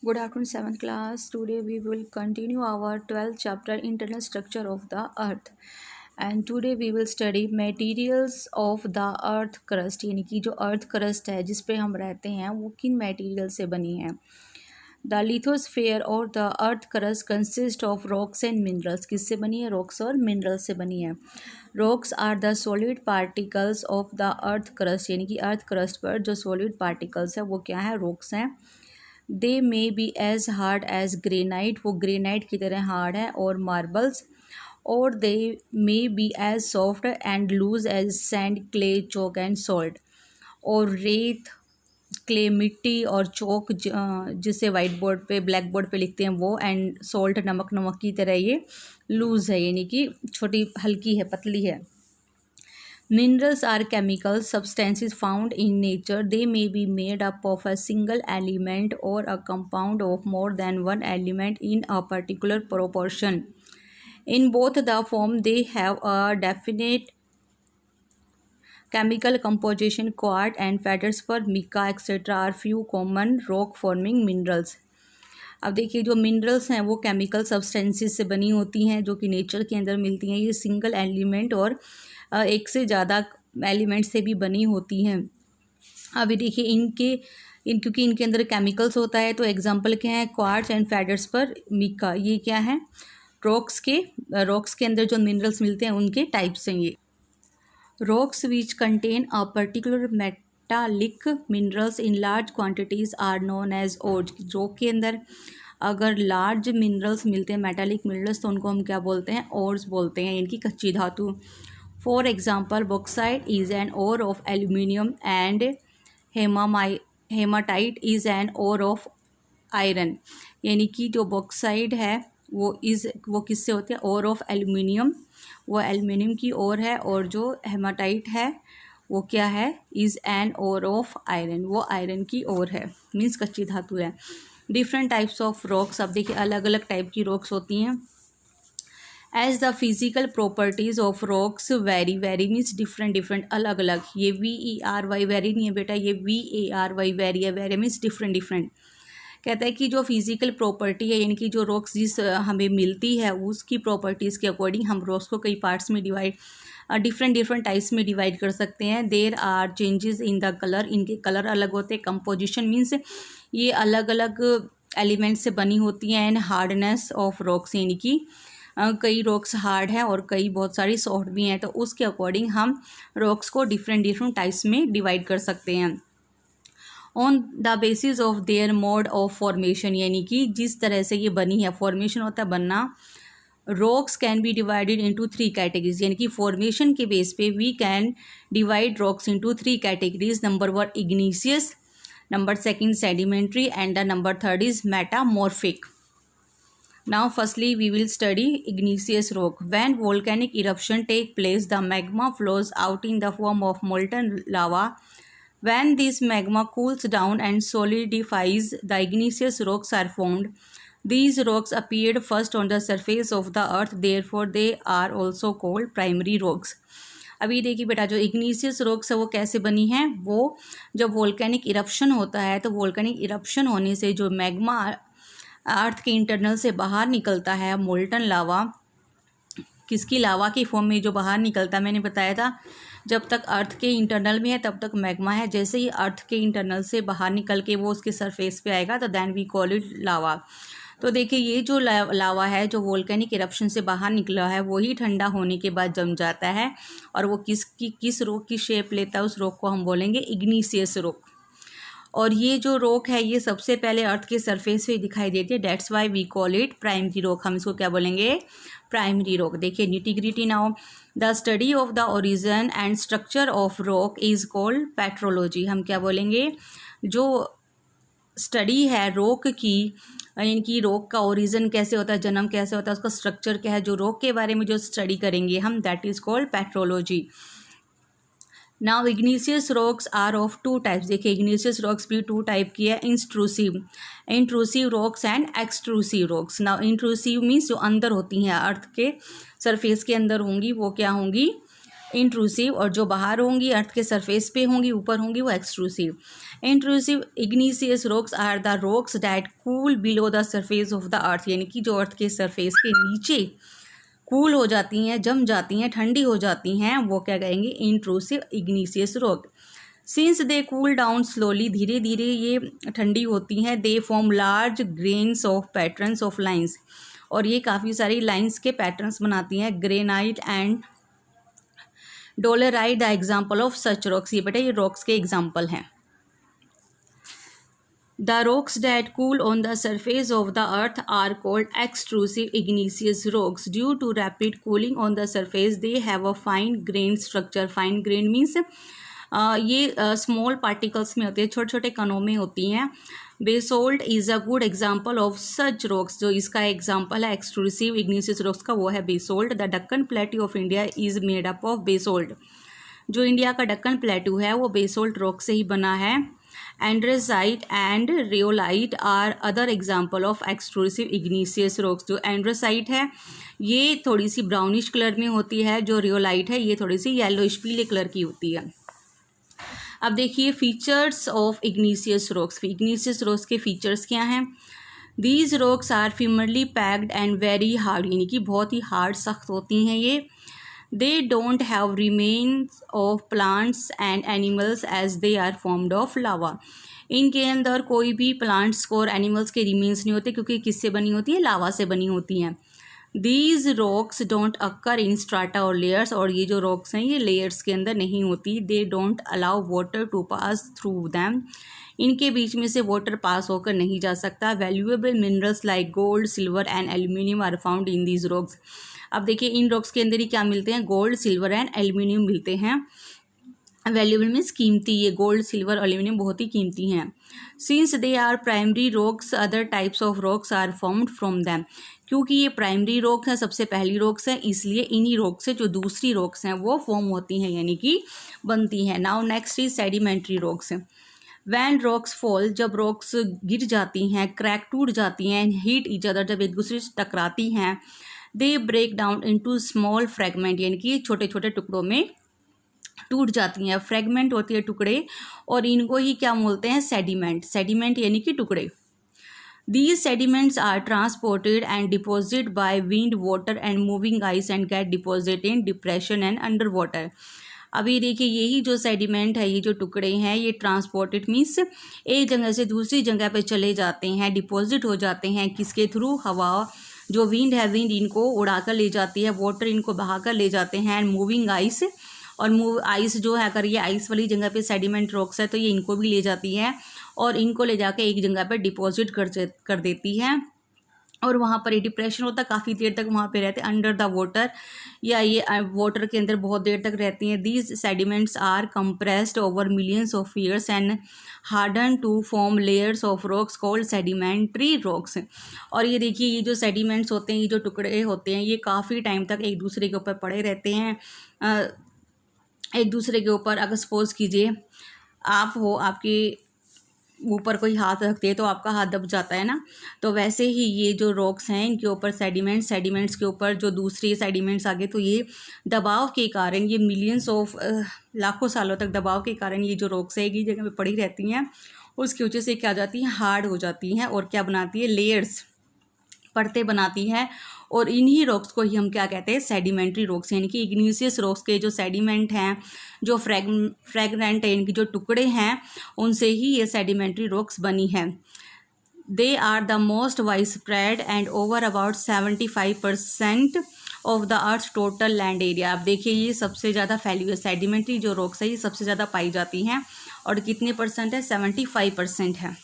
Good afternoon, 7th class. Today we will continue our 12th chapter, Internal Structure of the Earth. And today we will study materials of the earth crust, यानी कि जो earth crust है जिस पे हम रहते हैं वो किन मटेरियल से बनी है। द लिथोस्फेयर और the earth crust consist of rocks and minerals. किससे बनी है? रॉक्स और मिनरल्स से बनी है। Rocks are the solid particles of the earth crust, यानी कि अर्थ क्रस्ट पर जो सॉलिड पार्टिकल्स है वो क्या है? रॉक्स हैं। They may be as hard as granite, वो ग्रेनाइट की तरह हार्ड है, और मार्बल्स, और they may be as soft and loose as sand, clay, chalk and salt. और रेत, क्ले मिट्टी, और चौक जिसे वाइट बोर्ड पे ब्लैक बोर्ड पे लिखते हैं वो, एंड सॉल्ट नमक, नमक की तरह ये लूज है, यानी कि छोटी हल्की है, पतली है। Minerals are chemical substances found in nature. They may be made up of a single element or a compound of more than one element in a particular proportion. In both the form, they have a definite chemical composition. Quartz and feldspar, mica, etc. are few common rock-forming minerals. अब देखिए, जो minerals हैं वो chemical substances से बनी होती हैं जो कि नेचर के अंदर मिलती हैं। ये सिंगल एलिमेंट और एक से ज़्यादा एलिमेंट से भी बनी होती हैं। अभी देखिए क्योंकि इनके अंदर केमिकल्स होता है, तो एग्जांपल क्या है? क्वार्ट्ज एंड फेल्डस्पर, मिका, ये क्या है? रॉक्स के अंदर जो मिनरल्स मिलते हैं उनके टाइप्स हैं ये। Rocks which contain a particular metallic minerals in large quantities are known as ores. Rock के अंदर अगर लार्ज मिनरल्स मिलते हैं, मेटालिक मिनरल्स, तो उनको हम क्या बोलते हैं? ओर्स बोलते हैं, इनकी कच्ची धातु। For example, bauxite is an ore of aluminium and hematite is an ore of iron. यानी कि जो बॉक्साइट है वो किससे होती है? ओर ऑफ एल्यूमिनियम, वो एल्यूमिनियम की ओर है, और जो हेमाटाइट है वो क्या है? Is an ore of iron, वो आयरन की ओर है, मीन्स कच्ची धातु है। डिफरेंट टाइप्स ऑफ रॉक्स, अब देखिए अलग अलग टाइप की रॉक्स होती हैं। As the physical properties of rocks vary means different, अलग अलग। ये VERY वेरी नहीं है बेटा, ये VARY वेरी है। Very means different. कहता है कि जो फिजिकल प्रॉपर्टी है, यानी कि जो रॉक्स जिस हमें मिलती है उसकी प्रॉपर्टीज़ के अकॉर्डिंग हम रॉक्स को कई पार्ट्स में डिफरेंट टाइप्स में डिवाइड कर सकते हैं। There are changes in the colour, इनके कलर अलग होते हैं। कंपोजिशन मीन्स ये अलग अलग एलिमेंट से बनी होती हैं। एंड हार्डनेस ऑफ रॉक्स, यानी कि कई रॉक्स हार्ड हैं और कई बहुत सारी सॉफ्ट भी हैं, तो उसके अकॉर्डिंग हम रॉक्स को डिफरेंट टाइप्स में डिवाइड कर सकते हैं। On the basis of their mode of formation, यानी कि जिस तरह से ये बनी है, फॉर्मेशन होता है बनना। Rocks can be divided into 3 categories, यानी कि फॉर्मेशन के बेस पे we can divide rocks into 3 categories. Number 1 igneous, number 2 sedimentary, and the number 3 is metamorphic. Now firstly we will study igneous rock. When volcanic eruption take place, the magma flows out in the form of molten lava. When this magma cools down and solidifies, the igneous rocks are formed. These rocks appeared first on the surface of the earth, therefore they are also called primary rocks. अभी देखिए बेटा, जो igneous rocks है वो कैसे बनी है? वो जब वोल्केनिक इरप्शन होता है तो वोल्केनिक इरप्शन होने से जो मैग्मा अर्थ के इंटरनल से बाहर निकलता है, मोल्टन लावा, किसकी? लावा की फॉर्म में जो बाहर निकलता है। मैंने बताया था जब तक अर्थ के इंटरनल में है तब तक मैग्मा है, जैसे ही अर्थ के इंटरनल से बाहर निकल के वो उसके सरफेस पे आएगा तो देन वी कॉल इट लावा। तो देखिए ये जो लावा है जो वोल्केनिक इरप्शन से बाहर निकला है वही ठंडा होने के बाद जम जाता है, और वो किस रॉक की शेप लेता है, उस रॉक को हम बोलेंगे इग्निशियस रॉक। और ये जो रॉक है ये सबसे पहले अर्थ के सरफेस पे दिखाई देती है, that's why we call it primary rock. हम इसको क्या बोलेंगे? Primary rock. देखिए nitty gritty now, the study of the origin and structure of rock is called petrology. हम क्या बोलेंगे? जो स्टडी है रॉक की, यानी कि रॉक का ओरिजिन कैसे होता है, जन्म कैसे होता है, उसका स्ट्रक्चर क्या है, जो रॉक के बारे में जो स्टडी करेंगे हम, that is called petrology. Now igneous rocks are of 2 types. देखिए इग्निशियस रॉक्स भी 2 टाइप की है, intrusive rocks and extrusive rocks. Now intrusive means जो अंदर होती हैं, अर्थ के सरफेस के अंदर होंगी, वो क्या होंगी? इंट्रूसिव, और जो बाहर होंगी अर्थ के सरफेस पे होंगी, ऊपर होंगी, वो extrusive. Intrusive igneous rocks are the rocks that cool below the surface of the earth, यानी कि जो अर्थ के सरफेस के नीचे कूल हो जाती हैं, जम जाती हैं, ठंडी हो जाती हैं, वो क्या कहेंगे, intrusive igneous rock. Since they cool down slowly, धीरे धीरे ये ठंडी होती हैं, they form large grains of patterns of lines, और ये काफ़ी सारी लाइन्स के पैटर्न्स बनाती हैं। Granite and डोलेराइट the example of such rocks, ये बेटा ये रॉक्स के एग्जाम्पल हैं। The rocks that cool on the surface of the earth are called extrusive igneous rocks. Due to rapid cooling on the surface, they have a fine grained structure. Fine grain means ये small particles में होती है, छोटे छोटे कणों में होती हैं। Basalt is a good example of such rocks, जो इसका एग्जाम्पल है एक्सट्रूसिव इग्निशियस रॉक्स का, वो है basalt. The Deccan plateau of India is made up of basalt, जो इंडिया का डक्कन प्लेट्यू है वो बेसोल्ट रॉक से ही बना है। Andesite and rhyolite are other example of extrusive igneous rocks. जो एंड्रेसाइट है ये थोड़ी सी ब्राउनिश कलर में होती है, जो रियोलाइट है ये थोड़ी सी येलोइश पीले कलर की होती है। अब देखिए features of igneous rocks. Igneous rocks के फीचर्स क्या हैं? These rocks are firmly packed and very hard, यानी कि बहुत ही हार्ड, सख्त होती हैं ये। They don't have remains of plants and animals as they are formed of lava. इनके अंदर कोई भी प्लांट्स और एनिमल्स के रिमेन्स नहीं होते, क्योंकि किससे बनी होती है, लावा से बनी होती हैं। These rocks don't occur in strata और लेयर्स, और ये जो रॉक्स हैं ये लेयर्स के अंदर नहीं होती। They don't allow water to pass through them, इनके बीच में से वाटर पास होकर नहीं जा सकता। Valuable minerals like gold, silver and aluminium are found in these rocks. अब देखिए इन रॉक्स के अंदर ही क्या मिलते हैं, गोल्ड, सिल्वर एंड एल्यूमिनियम मिलते हैं। वैल्यूएबल मीन्स कीमती, ये गोल्ड, सिल्वर, एल्यूमिनियम बहुत ही कीमती हैं। Since they are primary rocks other types of rocks are formed from them, क्योंकि ये प्राइमरी रॉक्स हैं, सबसे पहली रॉक्स हैं, इसलिए इन्हीं रॉक्स से जो दूसरी रॉक्स हैं वो फॉर्म होती हैं, यानी कि बनती हैं। Now next is sedimentary rocks. When rocks fall, जब रॉक्स गिर जाती हैं, क्रैक टूट जाती हैं, हीट ईच अदर, जब एक दूसरे से टकराती हैं, they break down into small fragment, यानी कि छोटे छोटे टुकड़ों में टूट जाती हैं। फ्रैगमेंट होती है टुकड़े, और इनको ही क्या बोलते हैं, सेडिमेंट। सेडिमेंट यानी कि टुकड़े। These sediments are transported and deposited by wind, water and moving ice and get deposited in depression and underwater. अभी देखिए यही जो सेडिमेंट है, ये जो टुकड़े हैं, ये ट्रांसपोर्टेड मीन्स एक जगह से दूसरी जगह पे चले जाते हैं, डिपॉजिट हो जाते हैं, किसके थ्रू, हवा, जो विंड है, विंड इनको उड़ाकर ले जाती है, वाटर इनको बहाकर ले जाते हैं, एंड मूविंग आइस, और आइस जो है, अगर ये आइस वाली जगह पे सेडिमेंट रॉक्स है तो ये इनको भी ले जाती है और इनको ले जाके एक जगह पे डिपॉजिट कर देती है, और वहाँ पर ये डिप्रेशन होता है, काफ़ी देर तक वहाँ पे रहते हैं अंडर द वाटर, या ये वाटर के अंदर बहुत देर तक रहती हैं। These sediments are compressed over millions of years and harden to form layers of rocks called sedimentary rocks. और ये देखिए ये जो सेडिमेंट्स होते हैं, ये जो टुकड़े होते हैं, ये काफ़ी टाइम तक एक दूसरे के ऊपर पड़े रहते हैं। एक दूसरे के ऊपर अगर सपोज कीजिए आप हो, आपके ऊपर कोई हाथ रखते हैं तो आपका हाथ दब जाता है ना, तो वैसे ही ये जो रॉक्स हैं इनके ऊपर सेडिमेंट्स के ऊपर जो दूसरे सेडिमेंट्स आगे, तो ये दबाव के कारण, ये मिलियंस ऑफ लाखों सालों तक दबाव के कारण ये जो रॉक्स है एक ही जगह पे पड़ी रहती हैं, उसकी वजह से क्या जाती हैं, हार्ड हो जाती हैं, और क्या बनाती है, लेयर्स, परतें बनाती है। और इन्हीं रॉक्स को ही हम क्या कहते हैं, सेडिमेंट्री रॉक्स, यानी कि इग्निशियस रॉक्स के जो सेडिमेंट हैं, जो फ्रैगमेंट है, इनके जो टुकड़े हैं, उनसे ही ये सेडिमेंट्री रॉक्स बनी है। They are the most widespread and over about 75% of the earth total land area. अब देखिए ये सबसे ज़्यादा फैली हुई सेडिमेंट्री जो रॉक्स है, ये सबसे ज़्यादा पाई जाती हैं, और कितने परसेंट है, 75% है।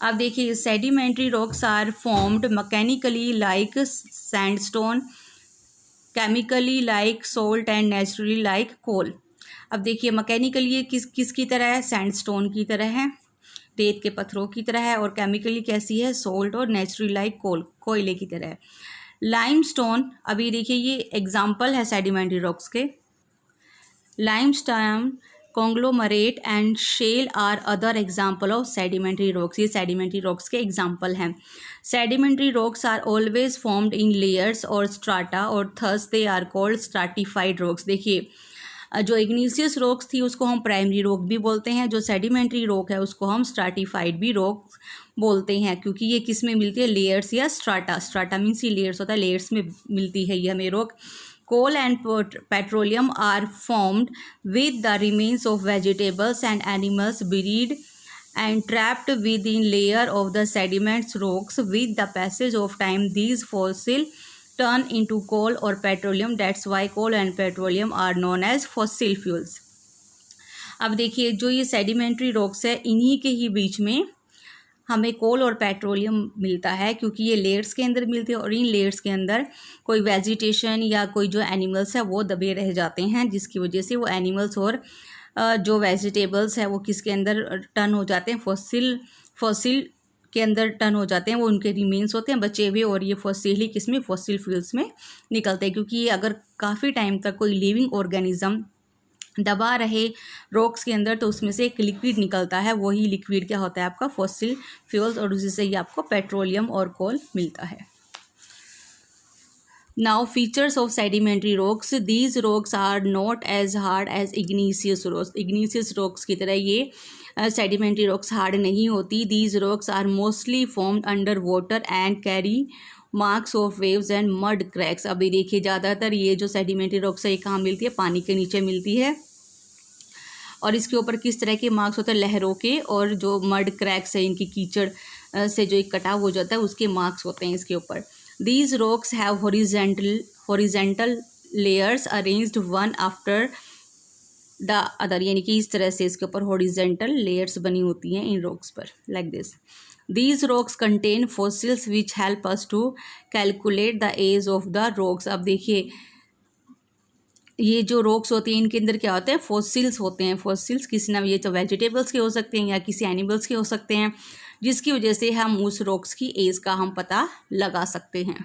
अब देखिए sedimentary rocks are formed mechanically like sandstone, chemically like salt and naturally like coal. अब देखिए मैकेनिकली ये किसकी तरह है, सैंडस्टोन की तरह है, रेत के पत्थरों की तरह है, और केमिकली कैसी है, सोल्ट, और नेचुरली लाइक कोल, कोयले की तरह है। लाइमस्टोन, अभी देखिए ये एग्जाम्पल है सेडिमेंट्री रॉक्स के। Limestone conglomerate and shale are other example of sedimentary rocks. ये सेडिमेंट्री रॉक्स के एग्जाम्पल हैं। Sedimentary rocks are always formed in layers or strata और thus they are called stratified rocks. देखिए जो इग्नीशियस rocks थी उसको हम प्राइमरी रॉक भी बोलते हैं, जो सेडिमेंट्री रॉक है उसको हम स्ट्राटिफाइड भी रॉक बोलते हैं, क्योंकि ये किस में मिलती है, लेयर्स या स्ट्राटा। स्ट्राटा मीन्स ये लेयर्स होता है, लेयर्स में मिलती है ये हमें rock. Coal and petroleum are formed with the remains of vegetables and animals buried and trapped within layer of the sediments rocks. With the passage of time, these fossil turn into coal or petroleum. That's why coal and petroleum are known as fossil fuels. अब देखिए जो ये sedimentary rocks है इन्हीं के ही बीच में हमें कोल और पेट्रोलियम मिलता है, क्योंकि ये लेयर्स के अंदर मिलते हैं और इन लेयर्स के अंदर कोई वेजिटेशन या कोई जो एनिमल्स है वो दबे रह जाते हैं, जिसकी वजह से वो एनिमल्स और जो वेजिटेबल्स है वो किसके अंदर टर्न हो जाते हैं, फॉसिल के अंदर टर्न हो जाते हैं, वो उनके रिमेन्स होते हैं बचे हुए, और ये फॉसिल ही किस में, फॉसिल फ्यूल्स में निकलते हैं। क्योंकि ये अगर काफ़ी टाइम तक कोई लिविंग ऑर्गेनिज्म दबा रहे रॉक्स के अंदर तो उसमें से एक लिक्विड निकलता है, वही लिक्विड क्या होता है आपका, फॉसिल फ्यूल्स, और उसी से ही आपको पेट्रोलियम और कोल मिलता है। Now features of sedimentary rocks, these rocks are not as hard as igneous rocks. Igneous rocks की तरह ये सेडिमेंट्री रॉक्स हार्ड नहीं होती। These rocks are mostly formed under water and carry marks of waves and mud cracks. अभी देखिए ज़्यादातर ये जो सेडिमेंट्री रॉक्स है ये कहाँ मिलती है, पानी के नीचे मिलती है, और इसके ऊपर किस तरह के मार्क्स होते हैं, लहरों के, और जो मड क्रैक्स है इनकी कीचड़ से जो एक कटाव हो जाता है उसके मार्क्स होते हैं इसके ऊपर। These rocks have horizontal layers arranged one after the other, यानी कि इस तरह से इसके ऊपर हॉरिजेंटल लेयर्स बनी होती हैं इन रॉक्स पर, like this. These rocks contain fossils which help us to calculate the age of the rocks। अब देखिए ये जो रॉक्स होती हैं इनके अंदर क्या होते हैं, फॉसिल्स होते हैं। फॉसिल्स किसी ना, ये तो वेजिटेबल्स के हो सकते हैं या किसी एनिमल्स के हो सकते हैं, जिसकी वजह से हम उस रॉक्स की एज का हम पता लगा सकते हैं।